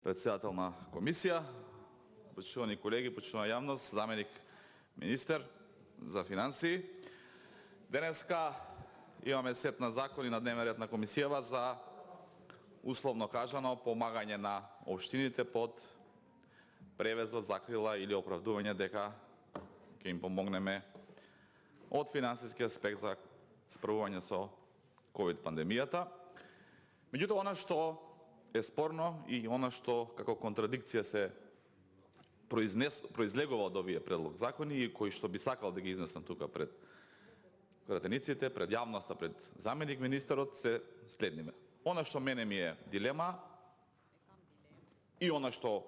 Председател на комисија, почитувани колеги, почитувана јавност, заменик министер за финансии. Денеска имаме сет на закони на дневен ред на комисијава за, условно кажано, помагање на општините под превезот, закрила или оправдување дека ќе им помогнеме од финансиски аспект за справување со ковид пандемијата. Меѓутоа, она што е спорно и она што како контрадикција се произлегува од овие предлог закони и кои што би сакал да ги изнесам тука пред пратениците, пред јавноста, пред заменик министерот, се следниве. Она што мене ми е дилема и она што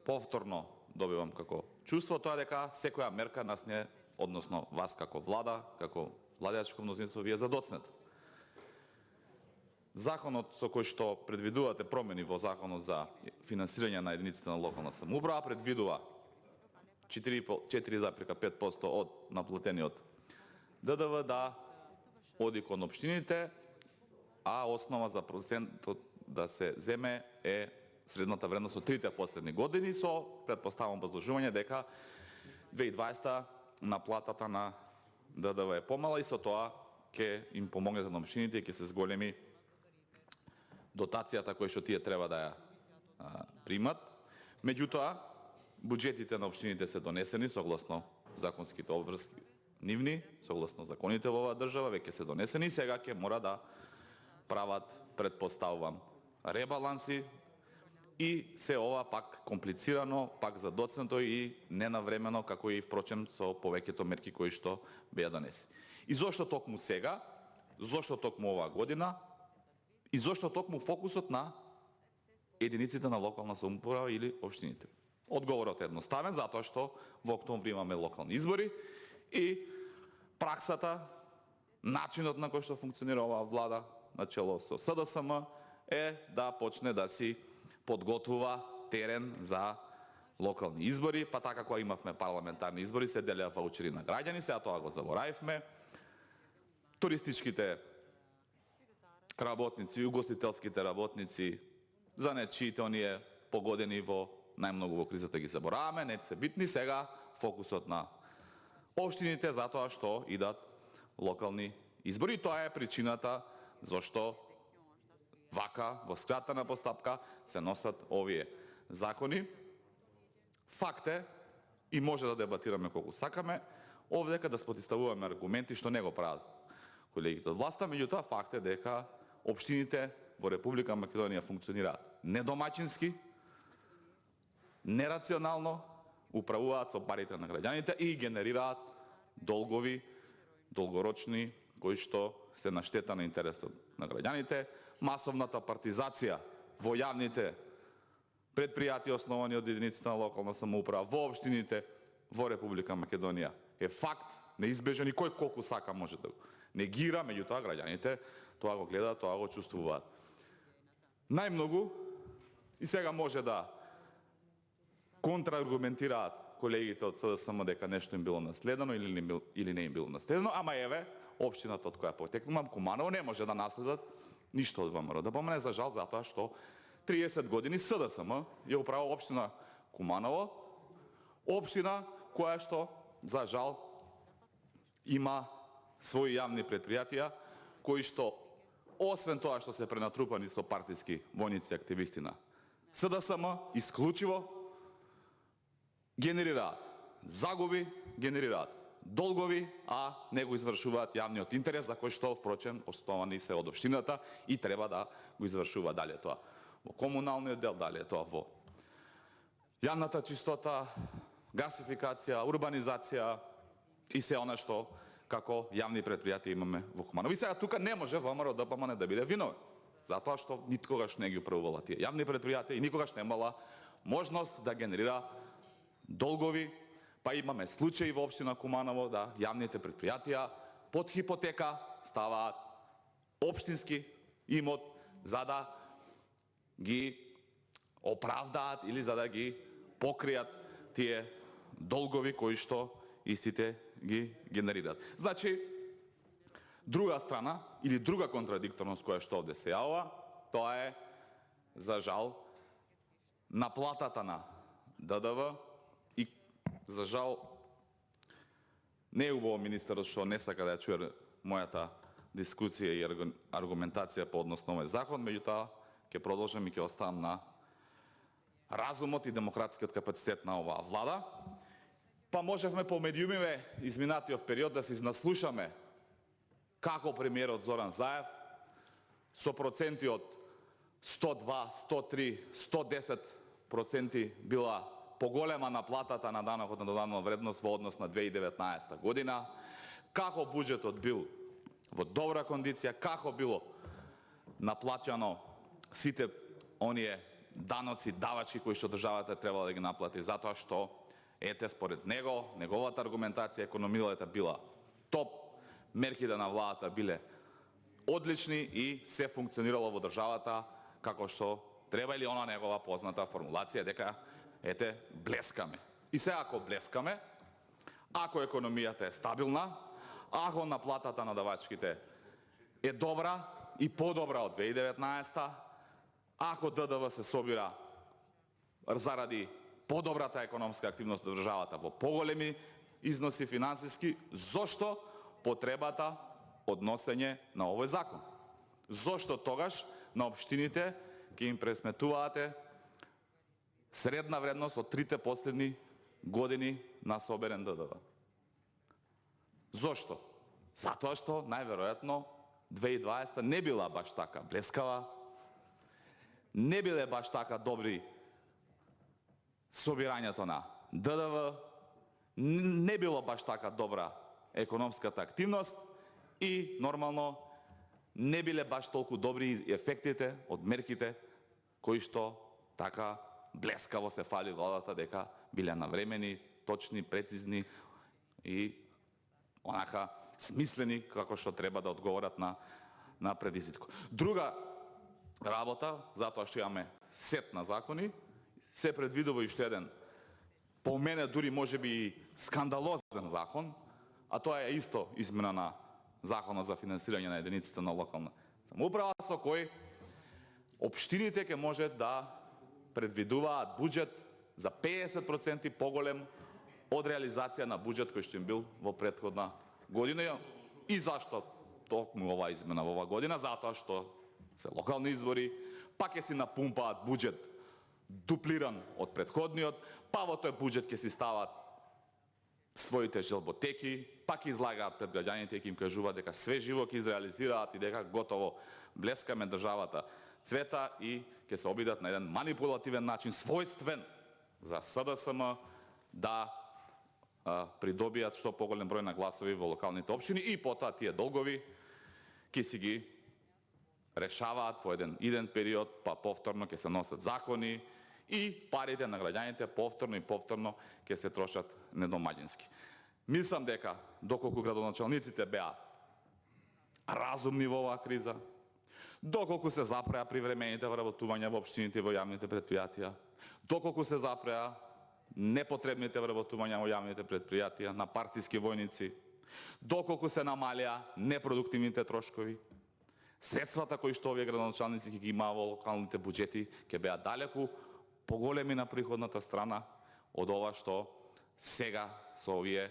повторно добивам како чувство, тоа е дека секоја мерка нас не, односно вас како влада, како владеачко мнозинство, ви е задоцнет. Законот со кој што предвидувате промени во Законот за финансирање на единиците на локална самоуправа предвидува 4,5% од наплатениот ДДВ да оди кон општините, а основа за процентот да се земе е средната вредност од трите последни години, со претпоставам возложување дека 2020 наплатата на ДДВ е помала и со тоа ќе им помогнете на општините и ќе се зголеми дотацијата која што тие треба да ја примат. Меѓутоа, буџетите на општините се донесени согласно законските обврски нивни, согласно законите во оваа држава, веќе се донесени и сега ќе мора да прават, предпоставувам, ребаланси и се ова пак комплицирано, пак задоцнато и ненавремено, како и впрочем со повеќето мерки кои што беа донесени. И зошто токму сега? Зошто токму оваа година? И зошто токму фокусот на единиците на локална самоуправа или општините? Одговорот е едноставен, затоа што во октомври имаме локални избори и праксата, начинот на кој што функционира оваа влада на чело со СДСМ е да почне да си подготвува терен за локални избори, па така кога имавме парламентарни избори се делеа ваучери на граѓани, сега тоа го заборавивме. Туристичките работници, угостителските работници, за нечиите оние погодени во најмногу во кризата ги забораваме, не се битни, сега фокусот на општините затоа што идат локални избори. Тоа е причината зашто вака во скратена постапка се носат овие закони. Факт е, и може да дебатираме колку сакаме, овдека да спотставуваме аргументи што не го прават колегите од власта, меѓутоа факт е дека општините во Република Македонија функционираат недомаќински, нерационално, управуваат со парите на граѓаните и генерираат долгови, долгорочни, кои што се на штета на интересот на граѓаните. Масовната партизација во јавните предпријатија основани од единиците на локална самоуправа во општините во Република Македонија е факт, неизбежен и кој колку сака може да го негира, меѓутоа граѓаните тоа го гледаат, тоа го чувствуваат. Најмногу, и сега може да контрааргументираат колегите од СДСМ дека нешто им било наследено или не им било наследено, ама еве, општината од која потекнувам, Куманово, не може да наследат ништо од ВМРО ДПМН, за жал, затоа што 30 години СДСМ ја управува општина Куманово, општина која што, за жал, има своји јавни предпријатија, кои што, освен тоа што се пренатрупани со партиски војници активисти на СДСМ, исклучиво генерираат загуби, генерираат долгови, а не го извршуваат јавниот интерес, за кој што, впрочем, основани се од општината и треба да го извршува, дали тоа во комуналниот дел, дали тоа во јавната чистота, гасификација, урбанизација и се она што како јавни предпријатија имаме во Куманово. И сега тука не може ВМРО ДПМН да биде виновен, затоа што никогаш не ги управувала тие јавни предпријатија и никогаш немала можност да генерира долгови, па имаме случаи во општина Куманово да јавните предпријатија под хипотека ставаат општински имот за да ги оправдаат или за да ги покријат тие долгови кои што истите ги генерираат. Значи, друга страна или друга контрадикторност која што овде се јавува, тоа е, за жал, на платата на ДДВ и за жал не е убаво министерот што не сака да ја чуе мојата дискусија и аргументација по однос на овој закон, меѓутоа ќе продолжам и ќе оставам на разумот и демократскиот капацитет на оваа влада. Па можевме по медиумиве изминатиот период да се изнаслушаме како премиерот Зоран Заев со проценти од 102, 103, 110% била поголема наплатата на данокот на додадена вредност во однос на 2019 година, како буџетот бил во добра кондиција, како било наплаќано сите оние даноци, давачки кои што државата требала да ги наплати, затоа што ете според него, неговата аргументација економијата била топ, мерките на владата биле одлични и се функционирало во државата како што треба, или она негова позната формулација дека ете блескаме. И сега ако блескаме, ако економијата е стабилна, ако наплатата на давачките е добра и подобра од 2019, ако ДДВ се собира заради подобрата економска активност на државата во поголеми износи финансиски, зошто потребата од носење на овој закон? Зошто тогаш на општините ќе им пресметувате средна вредност од трите последни години на соберен ДДВ? Зошто? Затоа што најверојатно 2020 не била баш така блескава, не биле баш така добри собирањето на ДДВ, не било баш така добра економската активност и нормално не биле баш толку добри ефектите од мерките кои што така блескаво се фали владата дека биле навремени, точни, прецизни и онака смислени како што треба да одговорат на предизвик. Друга работа, затоа што имаме сет на закони, се предвидува уште еден, по мене дури можеби и скандалозен закон, а тоа е исто измена на Законот за финансирање на единиците на локална самоуправа, со кој општините ќе може да предвидуваат буџет за 50% поголем од реализација на буџет кој што им бил во претходна година. И зашто токму оваа измена во оваа година? Затоа што се локални избори, па ќе си напумпаат буџет дуплиран од претходниот, па во тој буџет ќе си стават своите желботеки, па ќе излагаат пред граѓаните и ќе им кажуваат дека све живо ќе изреализираат и дека готово блескаме, државата цвета, и ќе се обидат на еден манипулативен начин, својствен за СДСМ, да придобијат што поголем број на гласови во локалните општини и потоа тие долгови ќе си ги решаваат во еден иден период, па повторно ќе се носат закони и парите на граѓаните повторно и повторно ќе се трошат недомаќински. Мислам дека доколку градоначалниците беа разумни во оваа криза, доколку се запреа привремените вработувања во општините и во јавните претпријатија, доколку се запреа непотребните вработувања во јавните претпријатија на партиски војници, доколку се намалија непродуктивните трошкови, средствата кои што овие градоначалници ќе ги имаа во локалните буџети ќе беа далеку поголеми на приходната страна од ова што сега со овие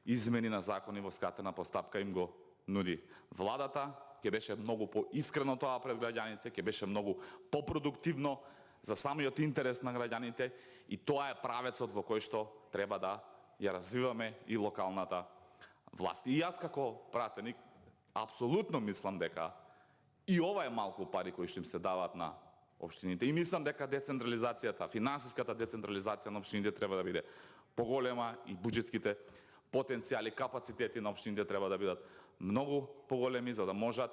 измени на закони во скратена постапка им го нуди владата. Ќе беше многу поискрено тоа пред граѓаните, ќе беше многу попродуктивно за самиот интерес на граѓаните, и тоа е правецот во кој што треба да ја развиваме и локалната власт. И јас како пратеник апсолутно мислам дека и ова е малку пари кои што им се даваат на општините. И мислам дека децентрализацијата, финансиската децентрализација на општините треба да биде поголема и буџетските потенцијали, капацитети на општините треба да бидат многу поголеми за да можат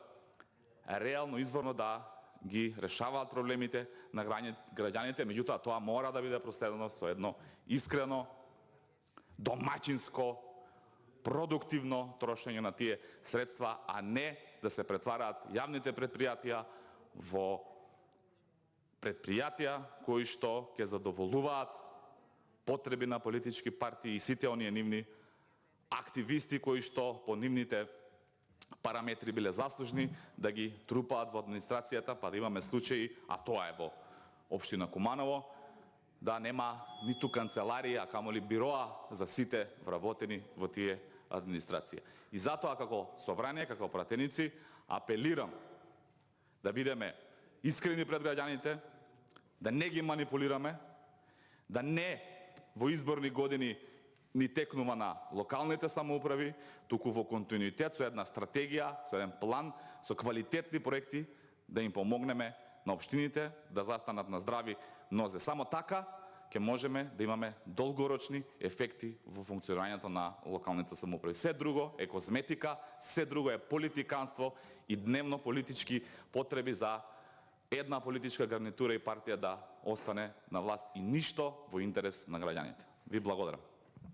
реално изворно да ги решаваат проблемите на граѓаните, меѓутоа тоа мора да биде проследено со едно искрено, домаќинско, продуктивно трошење на тие средства, а не да се претвараат јавните претпријатија во претпријатија кои што ќе задоволуваат потреби на политички партии и сите оние нивни активисти кои што по нивните параметри биле заслужни да ги трупаат во администрацијата, па да имаме случаи, а тоа е во општина Куманово, да нема ниту канцеларија, а камоли бироа за сите вработени во тие администрација. И затоа како собрание, како пратеници, апелирам да бидеме искрени пред граѓаните, да не ги манипулираме, да не во изборни години ни текнува на локалните самоуправи, туку во континуитет со една стратегија, со еден план, со квалитетни проекти да им помогнеме на општините да застанат на здрави нозе. Само така ќе можеме да имаме долгорочни ефекти во функционирањето на локалните самоуправи. Се друго е козметика, се друго е политиканство и дневно политички потреби за една политичка гарнитура и партија да остане на власт и ништо во интерес на граѓаните. Ви благодарам.